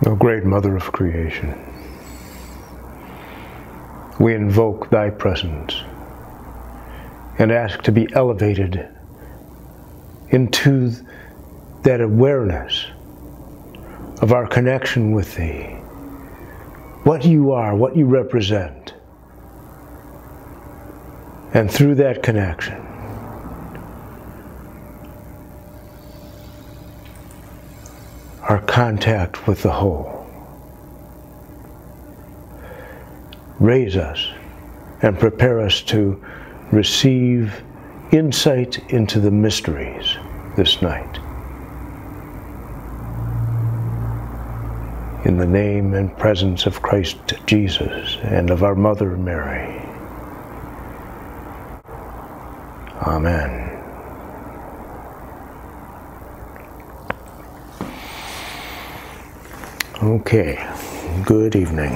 O great Mother of creation, we invoke thy presence and ask to be elevated into that awareness of our connection with thee, what you are, what you represent. And through that connection, our contact with the whole. Raise us and prepare us to receive insight into the mysteries this night. In the name and presence of Christ Jesus and of our Mother Mary. Amen. Okay, good evening.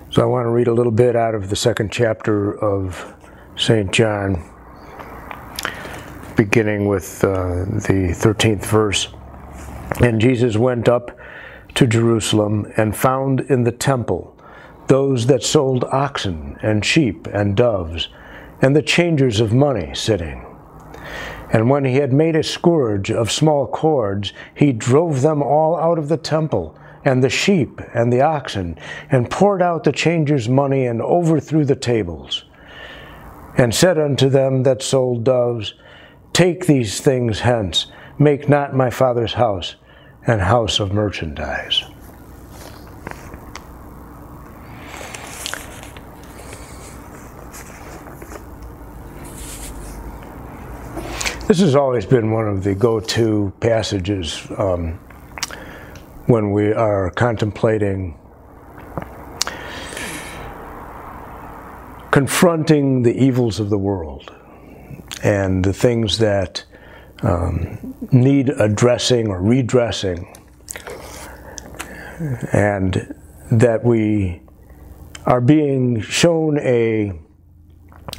So I want to read a little bit out of the second chapter of St. John, beginning with the 13th verse. And Jesus went up to Jerusalem and found in the temple those that sold oxen and sheep and doves, and the changers of money sitting. And when he had made a scourge of small cords, he drove them all out of the temple, and the sheep and the oxen, and poured out the changers' money, and overthrew the tables. And said unto them that sold doves, Take these things hence, make not my Father's house an house of merchandise. This has always been one of the go-to passages when we are contemplating confronting the evils of the world and the things that need addressing or redressing, and that we are being shown an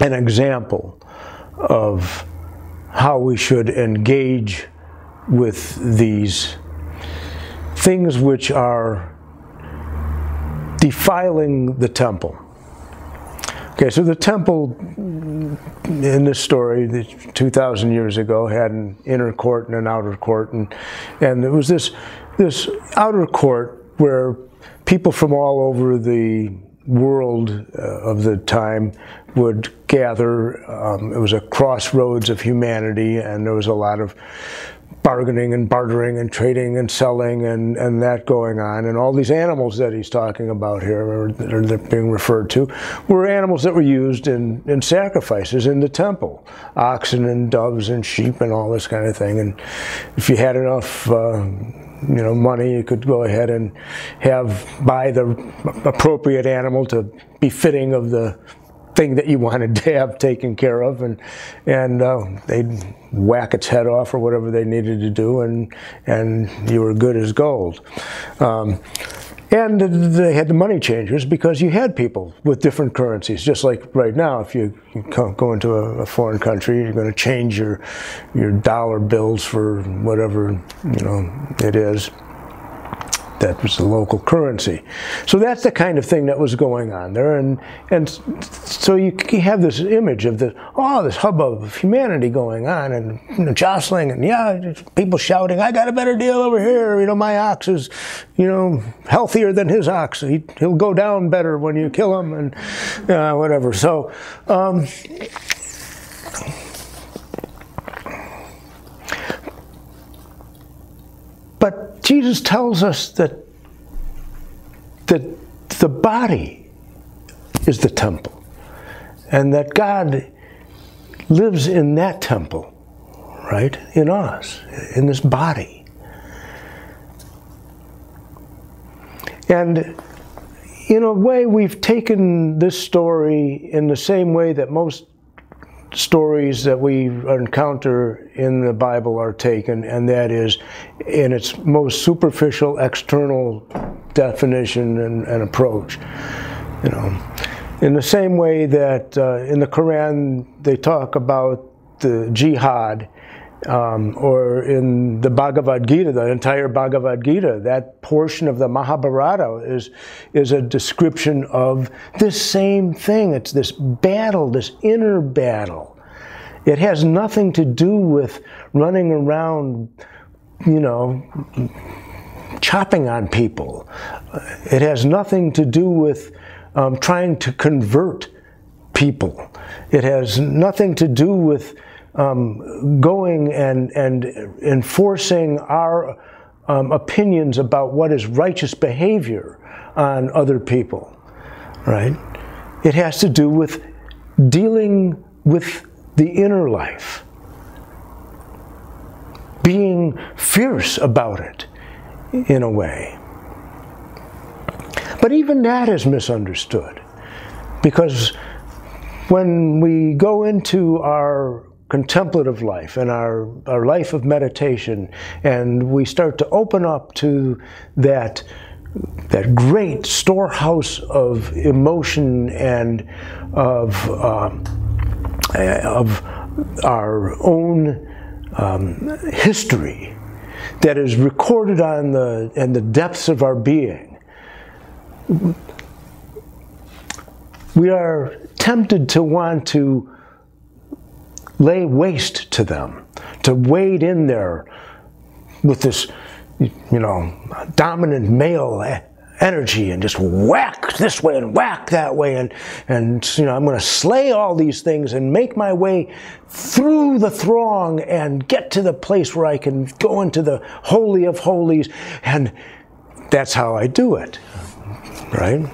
example of how we should engage with these things which are defiling the temple. Okay, so the temple in this story, 2,000 years ago, had an inner court and an outer court, and there was this outer court where people from all over the world of the time would gather. It was a crossroads of humanity, and there was a lot of bargaining and bartering and trading and selling and that going on. And all these animals that he's talking about here, or they're being referred to, were animals that were used in sacrifices in the temple. Oxen and doves and sheep and all this kind of thing. And if you had enough money, you could go ahead and buy the appropriate animal to be fitting of the thing that you wanted to have taken care of, and they'd whack its head off or whatever they needed to do, and you were good as gold. And they had the money changers because you had people with different currencies. Just like right now, if you go into a foreign country, you're going to change your dollar bills for whatever it is. That was the local currency. So that's the kind of thing that was going on there, and so you have this image of this hubbub of humanity going on, and jostling, and people shouting, "I got a better deal over here. My ox is, healthier than his ox. He'll go down better when you kill him," and whatever. So. But Jesus tells us that the body is the temple, and that God lives in that temple, right, in us, in this body. And in a way, we've taken this story in the same way that most stories that we encounter in the Bible are taken, and that is in its most superficial external definition and approach. You know, in the same way that in the Quran they talk about the jihad, or in the Bhagavad Gita, the entire Bhagavad Gita, that portion of the Mahabharata is a description of this same thing. It's this battle, this inner battle. It has nothing to do with running around, you know, chopping on people. It has nothing to do with trying to convert people. It has nothing to do with going and enforcing our opinions about what is righteous behavior on other people, right? It has to do with dealing with the inner life, being fierce about it in a way. But even that is misunderstood, because when we go into our contemplative life and our life of meditation, and we start to open up to that great storehouse of emotion and of our own history that is recorded in the depths of our being, we are tempted to want to lay waste to them, to wade in there with this, you know, dominant male energy and just whack this way and whack that way, and you know, I'm going to slay all these things and make my way through the throng and get to the place where I can go into the Holy of Holies, and that's how I do it, right?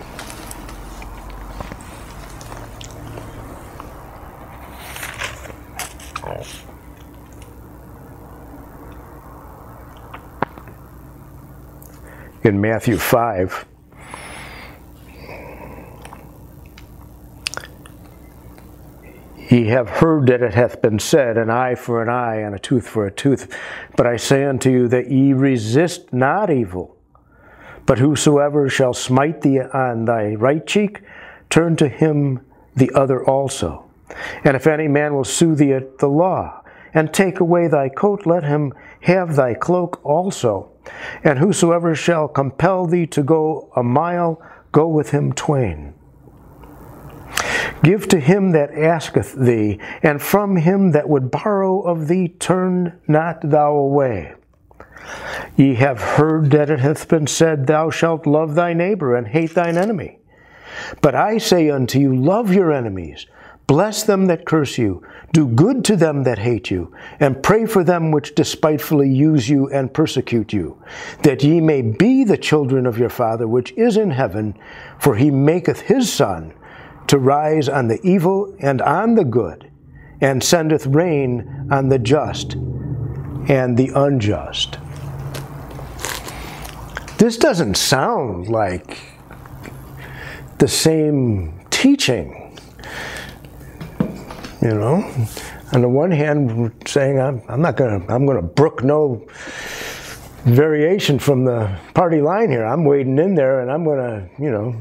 In Matthew 5, ye have heard that it hath been said, an eye for an eye and a tooth for a tooth. But I say unto you that ye resist not evil, but whosoever shall smite thee on thy right cheek, turn to him the other also. And if any man will sue thee at the law, and take away thy coat, let him have thy cloak also. And whosoever shall compel thee to go a mile, go with him twain. Give to him that asketh thee, and from him that would borrow of thee turn not thou away. Ye have heard that it hath been said, thou shalt love thy neighbor and hate thine enemy. But I say unto you, love your enemies, bless them that curse you, do good to them that hate you, and pray for them which despitefully use you and persecute you, that ye may be the children of your Father which is in heaven, for he maketh his sun to rise on the evil and on the good, and sendeth rain on the just and the unjust. This doesn't sound like the same teaching. You know, on the one hand, we're saying I'm going to brook no variation from the party line here. I'm wading in there, and I'm going to, you know,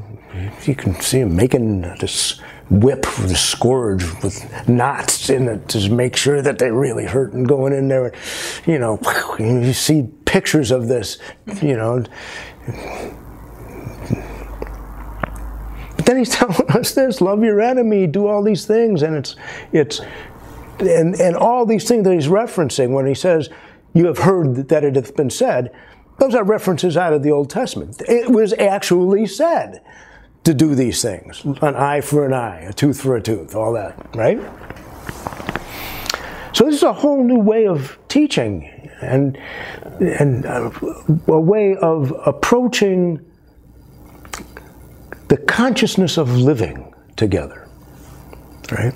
you can see him making this whip with a scourge with knots in it to make sure that they really hurt, and going in there, you know, you see pictures of this, you know. But then he's telling us this: love your enemy, do all these things, and and all these things that he's referencing when he says, "You have heard that it hath been said." Those are references out of the Old Testament. It was actually said to do these things: an eye for an eye, a tooth for a tooth, all that, right? So this is a whole new way of teaching, and a way of approaching the consciousness of living together, right?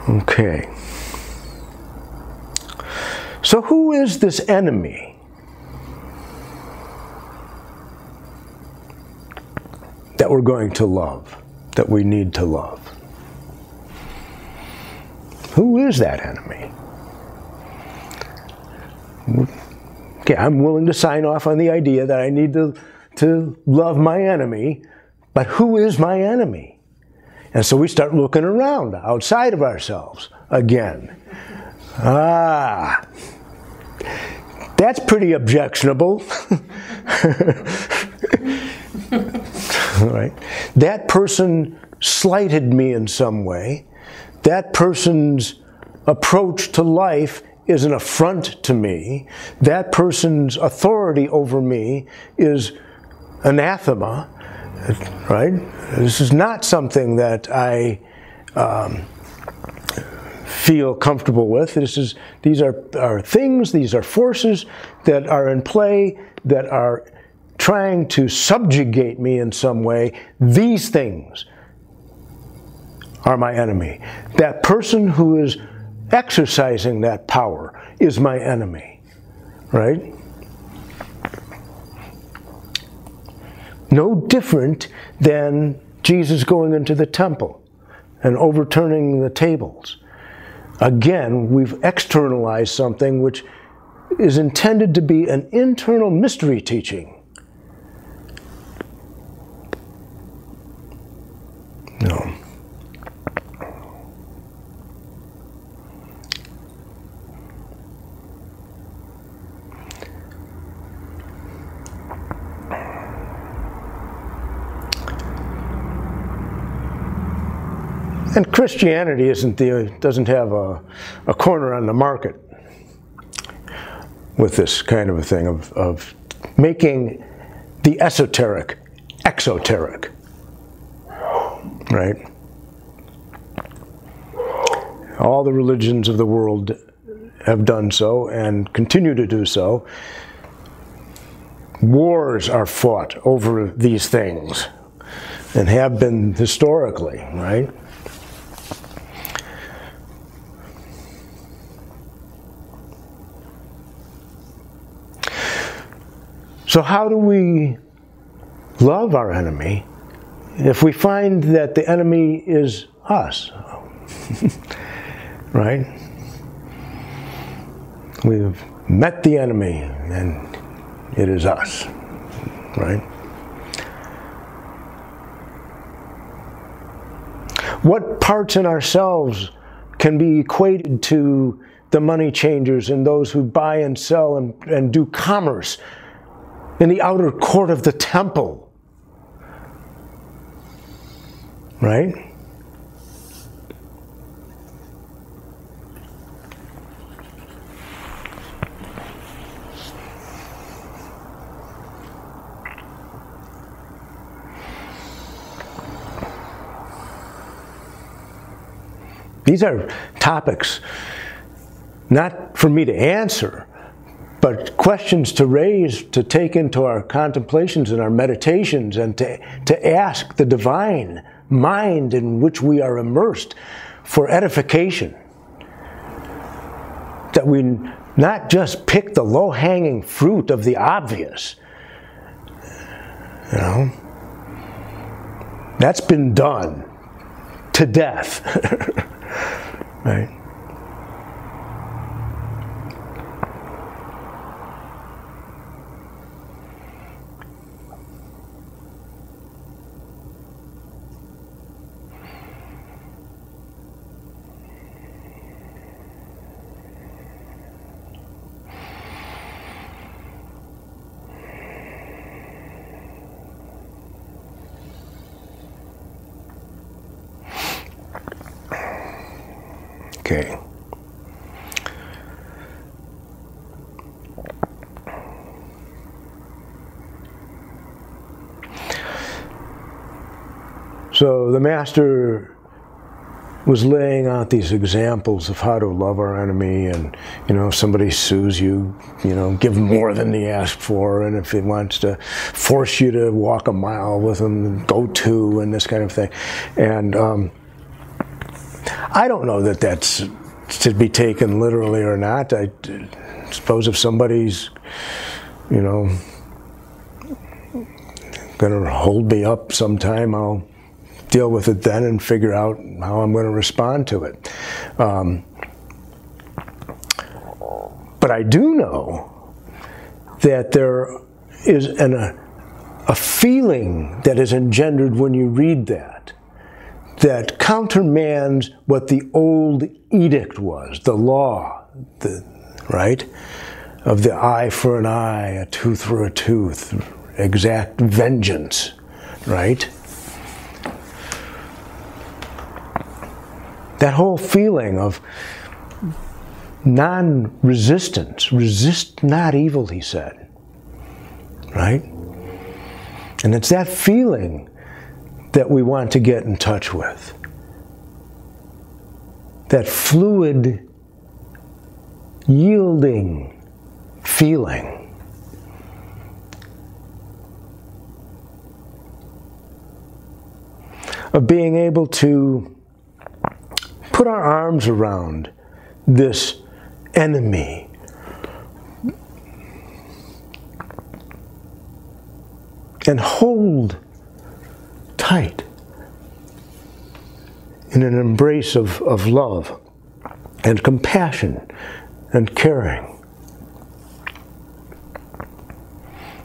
Okay. So who is this enemy that we're going to love? that we need to love? Who is that enemy? Okay, I'm willing to sign off on the idea that I need to love my enemy, but who is my enemy? And so we start looking around, outside of ourselves again. That's pretty objectionable. Right? That person slighted me in some way. That person's approach to life is an affront to me. That person's authority over me is anathema, right? This is not something that I feel comfortable with. These are things, these are forces that are in play, that are trying to subjugate me in some way. These things are my enemy. That person who is exercising that power is my enemy, right? No different than Jesus going into the temple and overturning the tables. Again, we've externalized something which is intended to be an internal mystery teaching. No. And Christianity doesn't have a corner on the market with this kind of a thing of making the esoteric exoteric, right? All the religions of the world have done so and continue to do so. Wars are fought over these things and have been historically, right? So how do we love our enemy if we find that the enemy is us? Right? We've met the enemy and it is us, right? What parts in ourselves can be equated to the money changers and those who buy and sell and do commerce in the outer court of the temple, right? These are topics not for me to answer, but questions to raise, to take into our contemplations and our meditations, and to ask the divine mind in which we are immersed for edification. That we not just pick the low-hanging fruit of the obvious. You know? That's been done to death. Right? Okay. So the Master was laying out these examples of how to love our enemy, and if somebody sues you, give more than they asked for, and if he wants to force you to walk a mile with him, go 2, and this kind of thing. And I don't know that that's to be taken literally or not. I suppose if somebody's, going to hold me up sometime, I'll deal with it then and figure out how I'm going to respond to it. But I do know that there is a feeling that is engendered when you read that countermands what the old edict was, the law, right? Of the eye for an eye, a tooth for a tooth, exact vengeance, right? That whole feeling of non-resistance, resist not evil, he said, right? And it's that feeling that we want to get in touch with. That fluid, yielding feeling. Of being able to put our arms around this enemy and hold tight in an embrace of love and compassion and caring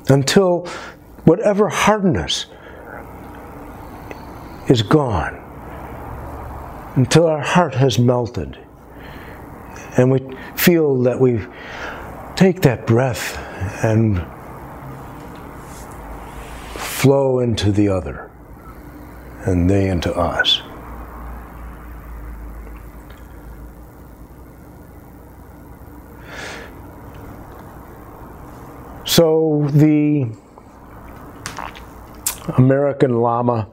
until whatever hardness is gone, until our heart has melted and we feel that we take that breath and flow into the other and they into us. So the American Lama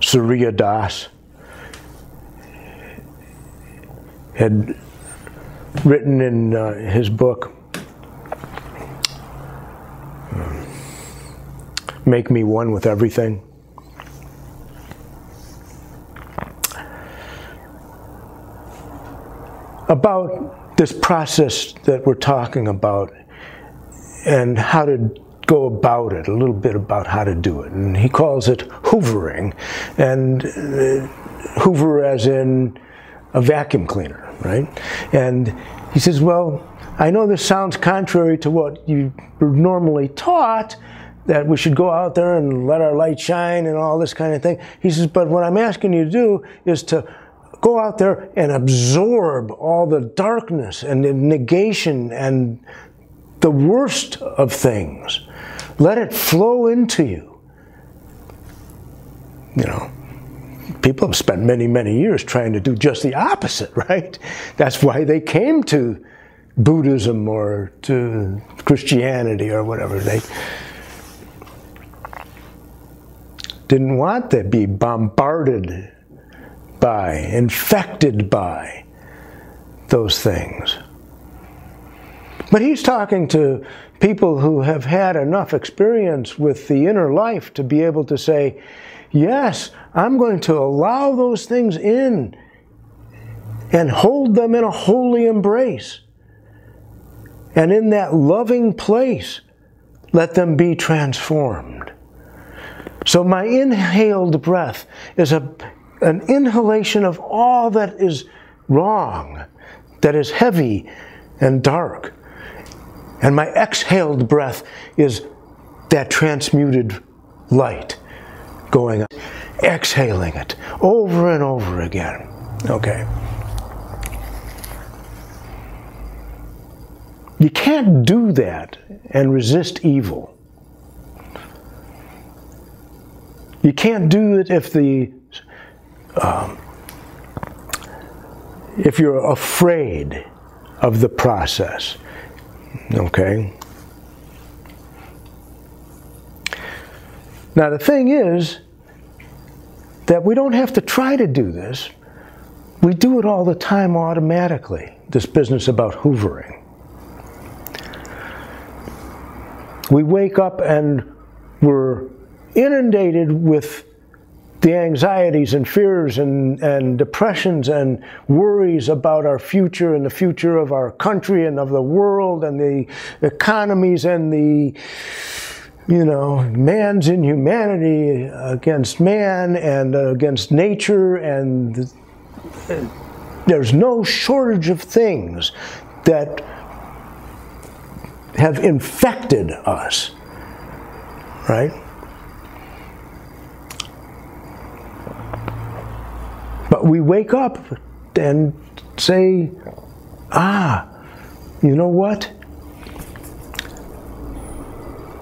Surya Das had written in his book, Make Me One with Everything, about this process that we're talking about and how to go about it, a little bit about how to do it. And he calls it hoovering, and hoover as in a vacuum cleaner, right? And he says, well, I know this sounds contrary to what you were normally taught, that we should go out there and let our light shine and all this kind of thing. He says, but what I'm asking you to do is to go out there and absorb all the darkness and the negation and the worst of things. Let it flow into you. You know, people have spent many, many years trying to do just the opposite, right? That's why they came to Buddhism or to Christianity or whatever. They didn't want to be bombarded by, infected by those things. But he's talking to people who have had enough experience with the inner life to be able to say, yes, I'm going to allow those things in and hold them in a holy embrace. And in that loving place, let them be transformed. So my inhaled breath is an inhalation of all that is wrong, that is heavy and dark. And my exhaled breath is that transmuted light going up, exhaling it over and over again. Okay. You can't do that and resist evil. You can't do it if you're afraid of the process. Okay? Now the thing is that we don't have to try to do this. We do it all the time automatically, this business about hoovering. We wake up and we're inundated with the anxieties and fears and depressions and worries about our future and the future of our country and of the world and the economies and the you know, man's inhumanity against man and against nature, and there's no shortage of things that have infected us, right? But we wake up and say, you know what?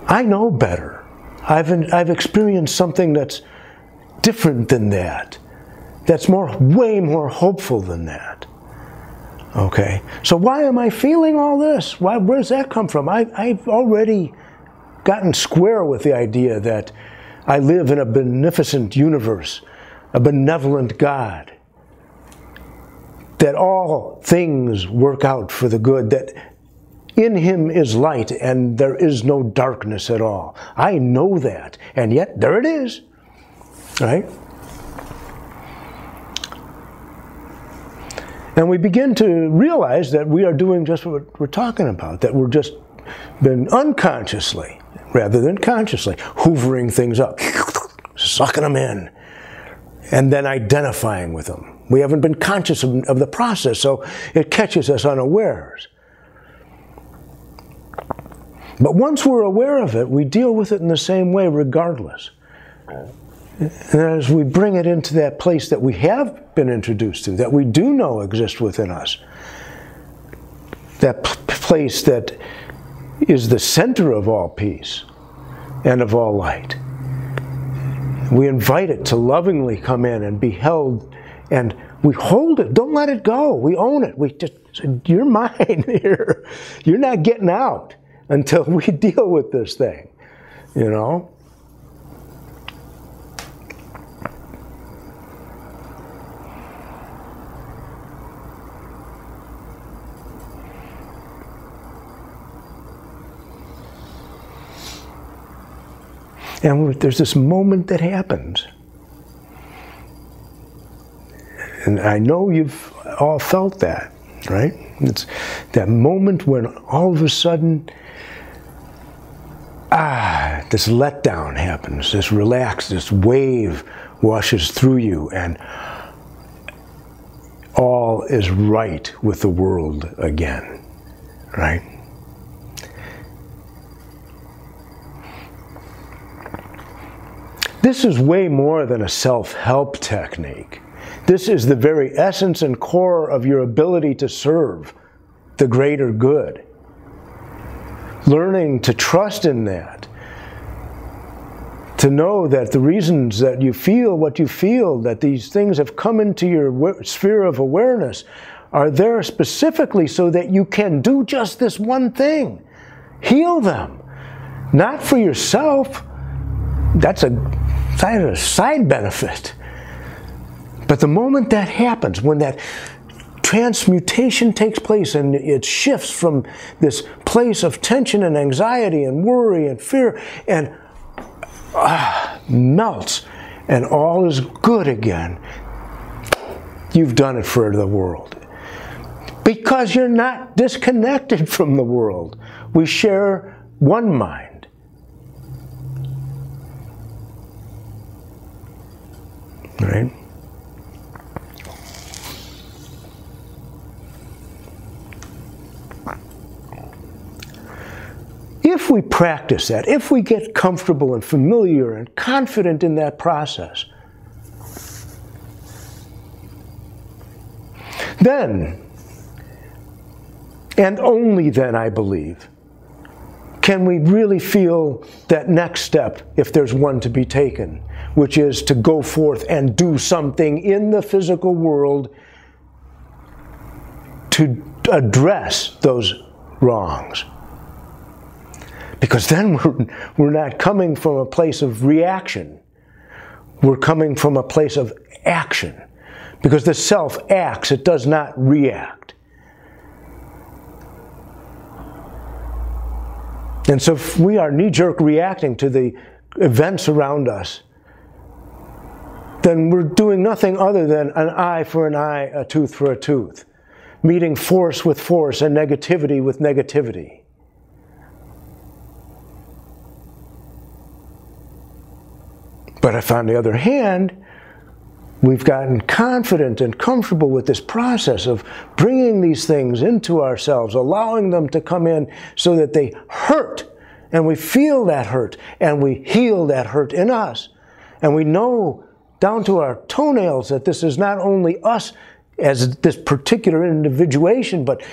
I know better. I've experienced something that's different than that. That's way more hopeful than that. Okay? So why am I feeling all this? Where's that come from? I've already gotten square with the idea that I live in a beneficent universe, a benevolent God, that all things work out for the good, that in Him is light and there is no darkness at all. I know that, and yet there it is, right? And we begin to realize that we are doing just what we're talking about, that we're just been unconsciously, rather than consciously, hoovering things up, sucking them in, and then identifying with them. We haven't been conscious of the process, so it catches us unawares. But once we're aware of it, we deal with it in the same way regardless. And as we bring it into that place that we have been introduced to, that we do know exists within us, that place that is the center of all peace and of all light, we invite it to lovingly come in and be held, and we hold it. Don't let it go. We own it. We just say, you're mine here. You're not getting out until we deal with this thing, you know? And there's this moment that happens. And I know you've all felt that, right? It's that moment when all of a sudden, this letdown happens, this relax, this wave washes through you, and all is right with the world again, right? This is way more than a self-help technique. This is the very essence and core of your ability to serve the greater good. Learning to trust in that. To know that the reasons that you feel what you feel, that these things have come into your sphere of awareness, are there specifically so that you can do just this one thing. Heal them. Not for yourself. That's a side benefit. But the moment that happens, when that transmutation takes place and it shifts from this place of tension and anxiety and worry and fear and melts and all is good again, you've done it for the world. Because you're not disconnected from the world. We share one mind. Right? If we practice that, if we get comfortable and familiar and confident in that process, then, and only then, I believe, can we really feel that next step, if there's one to be taken, which is to go forth and do something in the physical world to address those wrongs. Because then we're not coming from a place of reaction. We're coming from a place of action. Because the self acts, it does not react. And so if we are knee-jerk reacting to the events around us, then we're doing nothing other than an eye for an eye, a tooth for a tooth. Meeting force with force and negativity with negativity. But if, on the other hand, we've gotten confident and comfortable with this process of bringing these things into ourselves, allowing them to come in so that they hurt, and we feel that hurt, and we heal that hurt in us, and we know down to our toenails that this is not only us as this particular individuation, but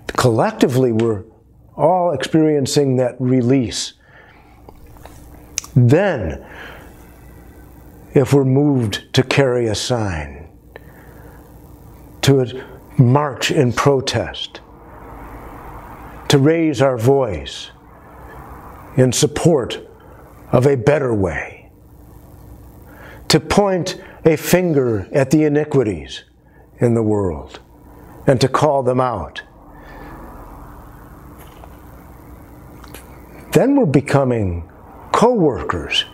collectively we're all experiencing that release. Then, if we're moved to carry a sign, to march in protest, to raise our voice in support of a better way, to point a finger at the iniquities in the world and to call them out, then we're becoming co-workers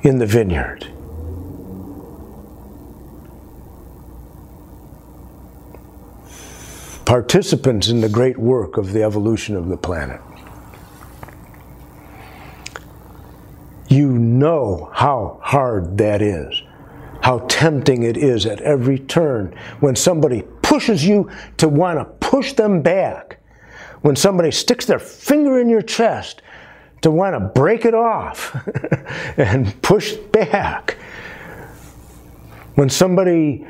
in the vineyard. Participants in the great work of the evolution of the planet. You know how hard that is, how tempting it is at every turn when somebody pushes you to want to push them back, when somebody sticks their finger in your chest to want to break it off and push back. When somebody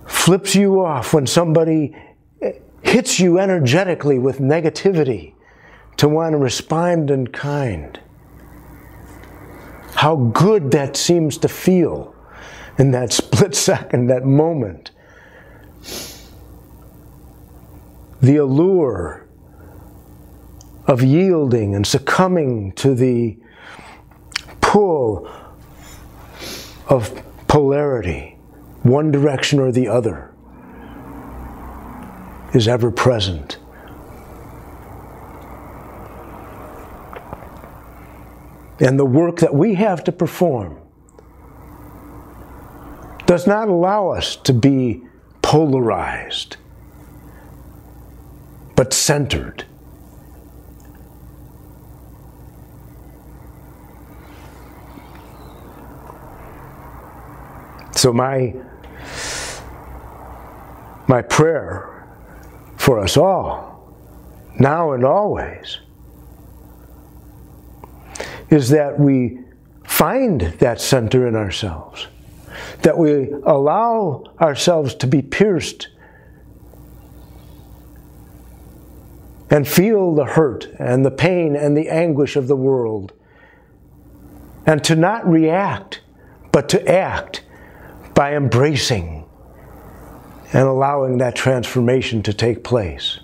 flips you off, when somebody hits you energetically with negativity, to want to respond in kind. How good that seems to feel in that split second, that moment. The allure of yielding and succumbing to the pull of polarity, one direction or the other, is ever present. And the work that we have to perform does not allow us to be polarized, but centered. So my prayer for us all, now and always, is that we find that center in ourselves, that we allow ourselves to be pierced and feel the hurt and the pain and the anguish of the world, and to not react, but to act by embracing and allowing that transformation to take place.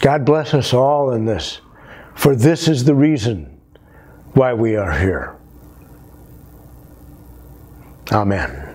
God bless us all in this, for this is the reason why we are here. Amen.